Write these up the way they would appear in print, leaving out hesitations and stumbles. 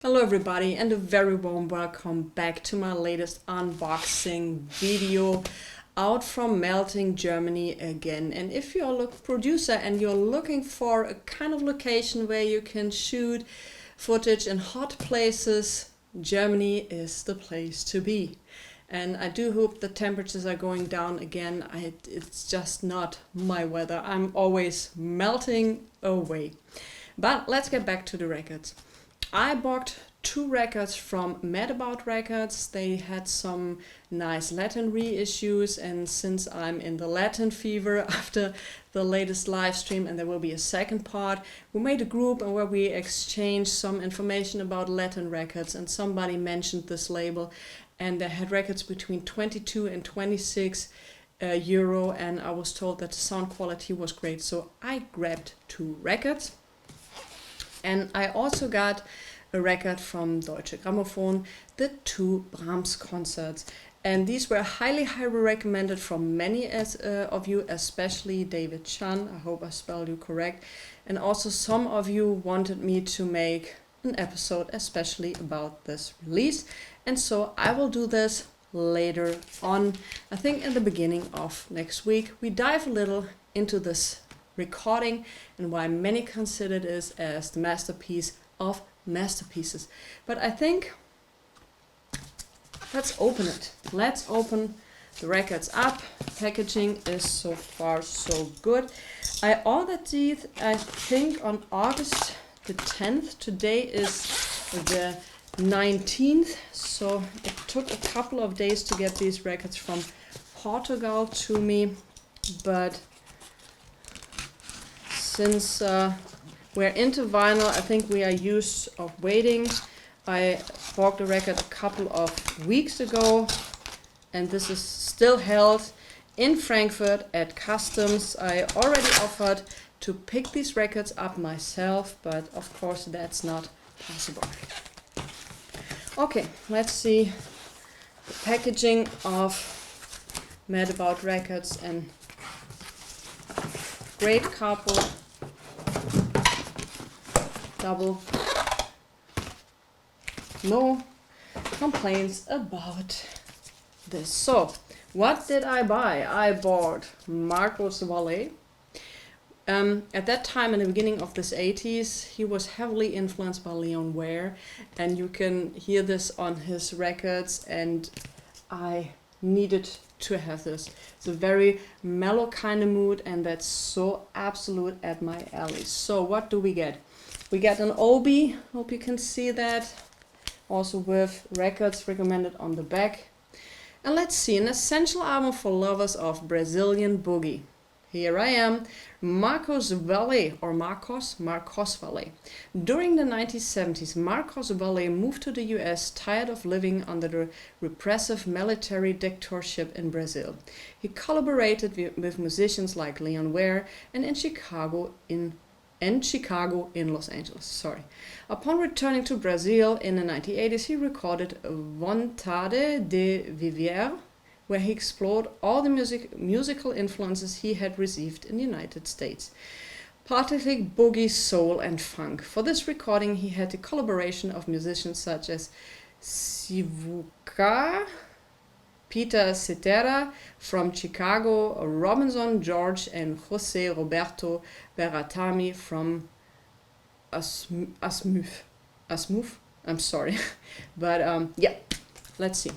Hello everybody and a very warm welcome back to my latest unboxing video out from Melting, Germany again. And if you're a producer and you're looking for a kind of location where you can shoot footage in hot places, Germany is the place to be. And I do hope the temperatures are going down again. It's just not my weather. I'm always melting away. But let's get back to the records. I bought two records from Mad About Records. They had some nice Latin reissues, and since I'm in the Latin fever after the latest live stream, and there will be a second part, we made a group and where we exchanged some information about Latin records, and somebody mentioned this label, and they had records between 22 and 26 euro, and I was told that the sound quality was great, so I grabbed two records. And I also got a record from Deutsche Grammophon, the two Brahms concerts. And these were highly recommended from many of you, especially David Chan. I hope I spelled you correct. And also some of you wanted me to make an episode especially about this release. And so I will do this later on, I think in the beginning of next week. We dive a little into this recording and why many consider it as the masterpiece of masterpieces. But I think let's open it. Let's open the records up. Packaging is so far so good. I ordered these, I think, on August the 10th. Today is the 19th, so it took a couple of days to get these records from Portugal to me, but since we're into vinyl, I think we are used of waiting. I bought the record a couple of weeks ago, and this is still held in Frankfurt at Customs. I already offered to pick these records up myself, but of course that's not possible. Okay, let's see the packaging of Mad About Records, and great cardboard. Double. No complaints about this. So, what did I buy? I bought Marcos Valle. At that time, in the beginning of this 80s, he was heavily influenced by Leon Ware, and you can hear this on his records, and I needed to have this. It's a very mellow kind of mood, and that's so absolute at my alley. So what do we get? We get an obi, hope you can see that, also with records recommended on the back. And let's see, an essential album for lovers of Brazilian boogie. Here I am, Marcos Valle, or Marcos Valle. During the 1970s, Marcos Valle moved to the US, tired of living under the repressive military dictatorship in Brazil. He collaborated with musicians like Leon Ware and in Chicago in Los Angeles. Upon returning to Brazil in the 1980s, he recorded Vontade de Viver, where he explored all the musical influences he had received in the United States, particularly boogie, soul, and funk. For this recording, he had the collaboration of musicians such as Sivuca, Peter Cetera from Chicago, Robinson George, and José Roberto Beratami from Asmuth. I'm sorry, but yeah, let's see.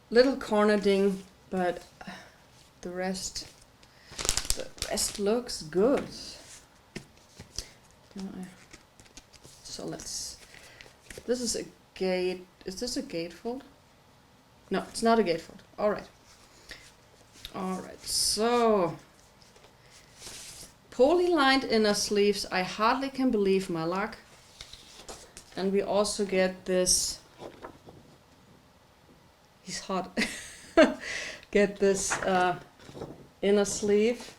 Little corner ding, but the rest looks good. So this is a gate. Is this a gatefold? No, it's not a gatefold. All right, so poly-lined inner sleeves. I hardly can believe my luck. And we also get this, he's hot, get this inner sleeve.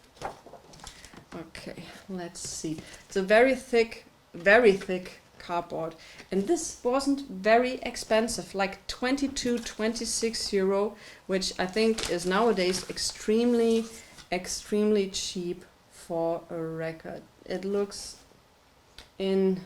Okay, let's see. It's a very thick cardboard. And this wasn't very expensive, like 22, 26 euro, which I think is nowadays extremely cheap for a record. It looks in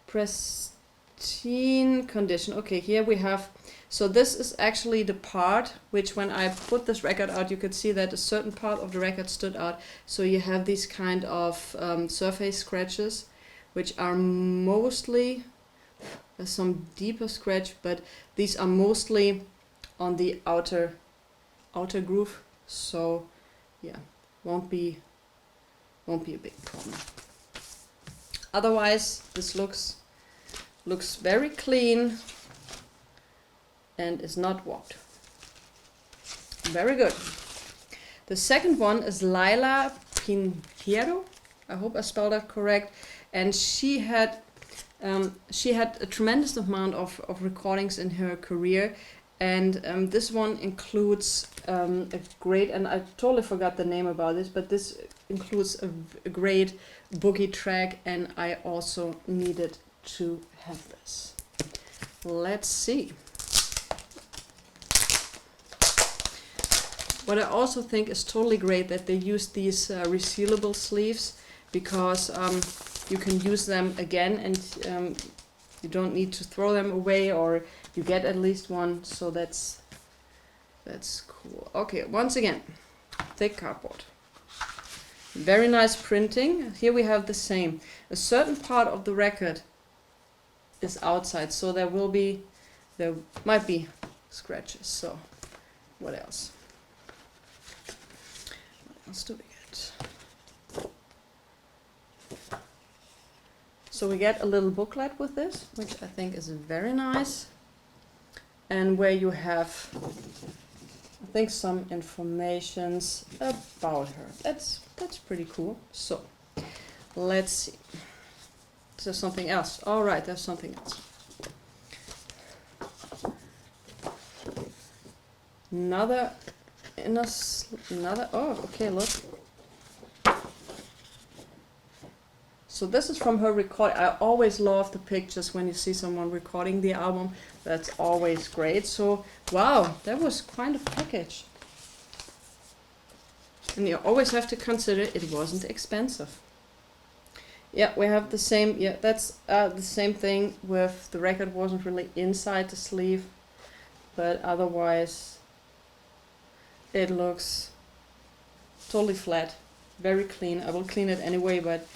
pristine condition. Okay, here we have, so this is actually the part which when I put this record out, you could see that a certain part of the record stood out. So you have these kind of surface scratches, which are mostly, there's some deeper scratch, but these are mostly on the outer groove. So yeah, won't be a big problem. Otherwise, this looks very clean and is not warped. Very good. The second one is Laila Pinheiro. I hope I spelled that correct. And she had a tremendous amount of recordings in her career. And this one includes a great, and I totally forgot the name about this, but this includes a great boogie track, and I also needed to have this. Let's see. What I also think is totally great that they use these resealable sleeves, because you can use them again, and you don't need to throw them away, or you get at least one, so that's cool. Okay, once again, thick cardboard. Very nice printing. Here we have the same. A certain part of the record is outside, so there might be scratches. So what else? What else do we get? So we get a little booklet with this, which I think is very nice, and where you have, I think, some informations about her. That's pretty cool. So let's see. Is there something else? All right, there's something else. Another. Oh, okay. Look. So this is from her record. I always love the pictures when you see someone recording the album. That's always great. So wow, that was quite a package. And you always have to consider it wasn't expensive. Yeah, we have the same. Yeah, that's the same thing with the record. Wasn't really inside the sleeve, but otherwise it looks totally flat, very clean. I will clean it anyway, but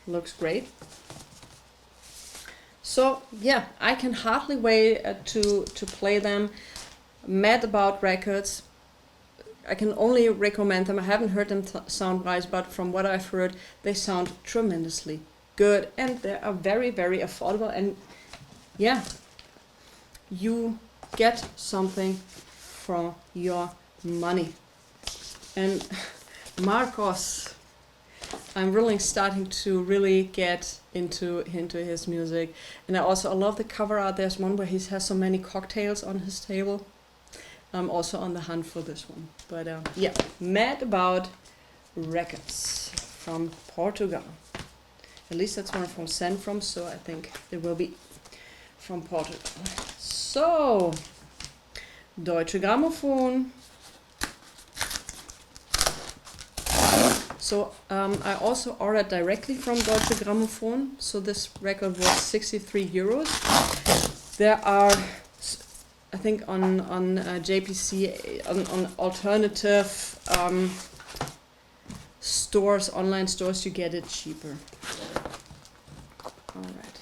looks great. So yeah, I can hardly wait to play them. Mad about records. I can only recommend them. I haven't heard them sound wise, but from what I've heard, they sound tremendously good, and they are very, very affordable. And yeah, you get something for your money. And Marcos, I'm really starting to really get into his music, and I love the cover art. There's one where he has so many cocktails on his table. I'm also on the hunt for this one. But yeah, Mad About Records from Portugal. At least that's where I'm sent from, so I think it will be from Portugal. So, Deutsche Grammophon. So I also ordered directly from Deutsche Grammophon. So this record was 63 euros. There are, I think on JPC, on alternative stores, online stores, you get it cheaper. All right.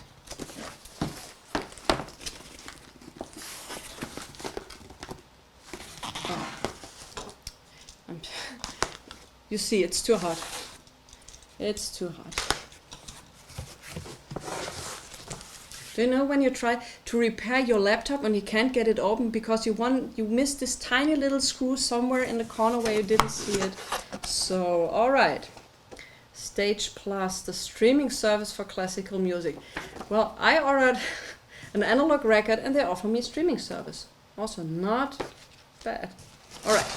Oh. You see, it's too hot. It's too hot. Do you know when you try to repair your laptop and you can't get it open because you missed this tiny little screw somewhere in the corner where you didn't see it? So, all right. Stage Plus, the streaming service for classical music. Well, I ordered an analog record and they offer me a streaming service. Also not bad. All right.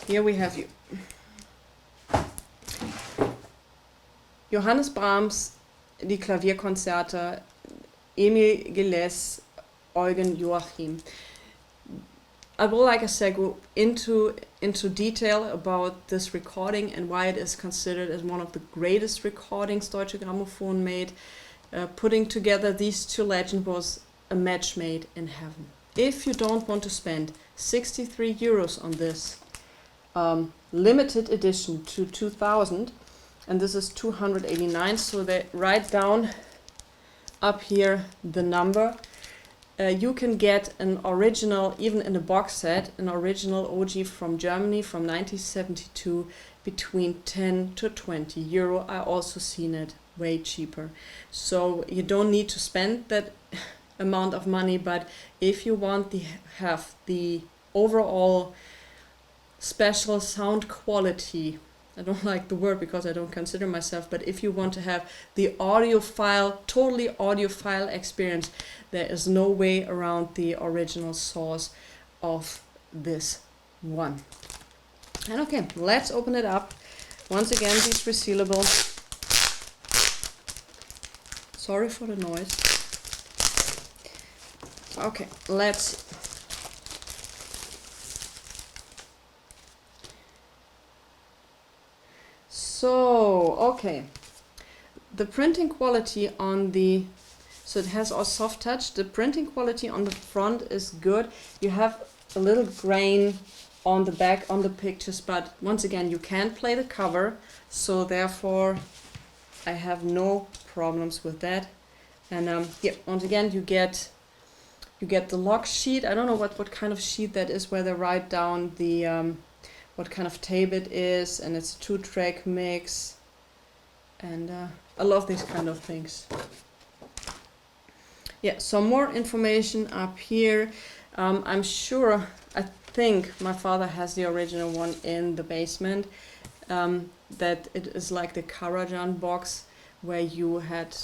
Here we have you. Johannes Brahms, die Klavierkonzerte, Emil Gilles, Eugen Joachim. I will, like I said, go into detail about this recording and why it is considered as one of the greatest recordings Deutsche Grammophon made. Putting together these two legends was a match made in heaven. If you don't want to spend 63 euros on this limited edition to 2000, and this is 289, so they write down up here the number. You can get an original, even in a box set, an original OG from Germany from 1972 between 10 to 20 euro. I also seen it way cheaper. So you don't need to spend that amount of money, but if you want to have the overall special sound quality, I don't like the word because I don't consider myself, but if you want to have the audiophile, totally audiophile experience, there is no way around the original source of this one. And okay, let's open it up. Once again, these resealable. Sorry for the noise. Okay, let's. So, okay, the printing quality on the, so it has a soft touch, the printing quality on the front is good. You have a little grain on the back on the pictures, but once again, you can't play the cover, so therefore I have no problems with that. And yeah, once again, you get the log sheet. I don't know what kind of sheet that is, where they write down the what kind of tape it is, and it's a 2-track mix, and I love these kind of things. Yeah, some more information up here. I'm sure, I think my father has the original one in the basement, that it is like the Karajan box where you had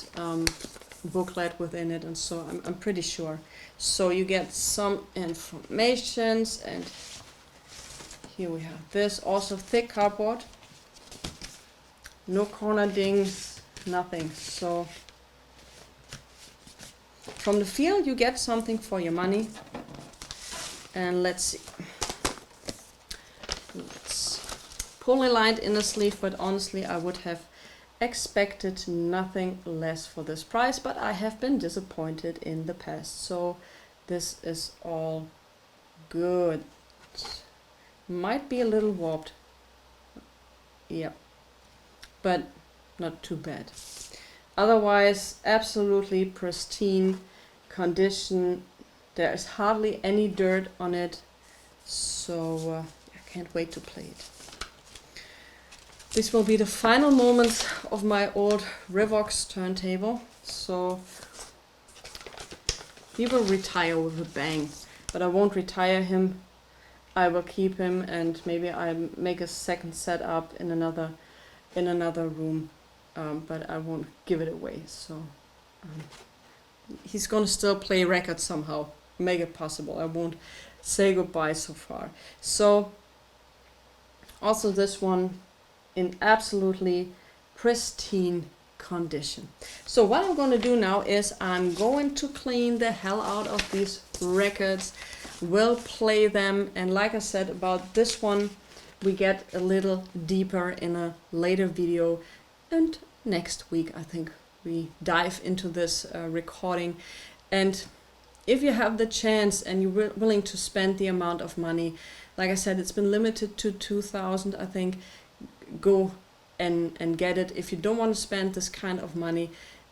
booklet within it, and so I'm pretty sure. So you get some informations, and here we have this, also thick cardboard, no corner dings, nothing. So from the feel you get something for your money. And let's see, it's poorly lined inner sleeve, but honestly I would have expected nothing less for this price, but I have been disappointed in the past, so this is all good. Might be a little warped, yeah, but not too bad. Otherwise, absolutely pristine condition. There is hardly any dirt on it, so I can't wait to play it. This will be the final moments of my old Revox turntable, so he will retire with a bang, but I won't retire him. I will keep him, and maybe I make a second setup in another room, but I won't give it away. So he's gonna still play records somehow, make it possible. I won't say goodbye so far. So also this one in absolutely pristine condition. So what I'm going to do now is I'm going to clean the hell out of these records. We'll play them, and like I said about this one, we get a little deeper in a later video, and next week I think we dive into this recording. And if you have the chance and you're willing to spend the amount of money, like I said, it's been limited to 2000, I think, go and get it. If you don't want to spend this kind of money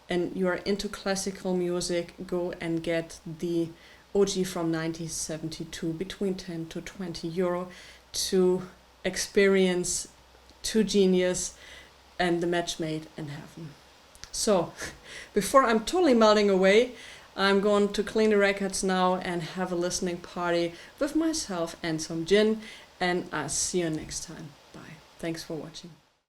and you are into classical music, go and get the OG from 1972, between 10 to 20 euro, to experience two genius and the match made in heaven. So before I'm totally melting away, I'm going to clean the records now and have a listening party with myself and some gin, and I'll see you next time. Bye. Thanks for watching.